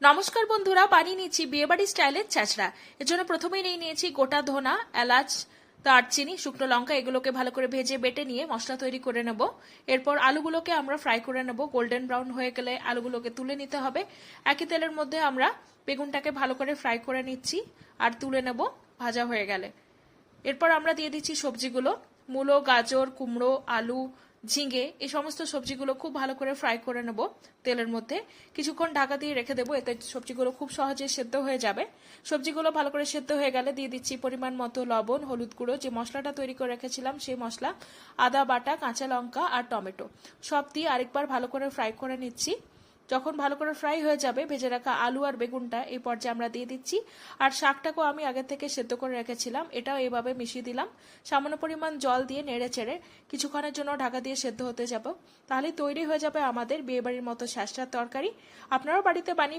নমস্কার বন্ধুরা, বানিয়ে নিচ্ছি বিয়েবাড়ি স্টাইলের ছ্যাঁচড়া। এর জন্য প্রথমেই নিয়েছি গোটা ধনা, এলাচ, দারচিনি, শুকনো লঙ্কা। এগুলোকে ভালো করে ভেজে বেটে নিয়ে মশলা তৈরি করে নেব। এরপর আলুগুলোকে আমরা ফ্রাই করে নেব। গোল্ডেন ব্রাউন হয়ে গেলে আলুগুলোকে তুলে নিতে হবে। একই তেলের মধ্যে আমরা বেগুনটাকে ভালো করে ফ্রাই করে নিচ্ছি আর তুলে নেব ভাজা হয়ে গেলে। এরপর আমরা দিয়ে দিচ্ছি সবজিগুলো, মূলো, গাজর, কুমড়ো, আলু, ঝিঙে, এই সমস্ত সবজিগুলো খুব ভালো করে ফ্রাই করে নেব তেলের মধ্যে। কিছুক্ষণ ঢাকা দিয়ে রেখে দেবো, এতে সবজিগুলো খুব সহজে সেদ্ধ হয়ে যাবে। সবজিগুলো ভালো করে সেদ্ধ হয়ে গেলে দিয়ে দিচ্ছি পরিমাণ মতো লবণ, হলুদ গুঁড়ো, যে মশলাটা তৈরি করে রেখেছিলাম সেই মশলা, আদা বাটা, কাঁচা লঙ্কা আর টমেটো সব দিয়ে আরেকবার ভালো করে ফ্রাই করে নিচ্ছি। যখন ভালো করে ফ্রাই হয়ে যাবে, ভেজে রাখা আলু আর বেগুনটা এই পর্যায়ে আমরা দিয়ে দিচ্ছি। আর শাকটাকেও আমি আগে থেকে সেদ্ধ করে রেখেছিলাম, এটাও এভাবে মিশিয়ে দিলাম। সামান্য পরিমাণ জল দিয়ে নেড়ে চেড়ে কিছুক্ষণের জন্য ঢাকা দিয়ে সেদ্ধ হতে যাব। তাহলে তৈরি হয়ে যাবে আমাদের বিয়েবাড়ির মতো ছ্যাঁচড়ার তরকারি। আপনারাও বাড়িতে বানিয়ে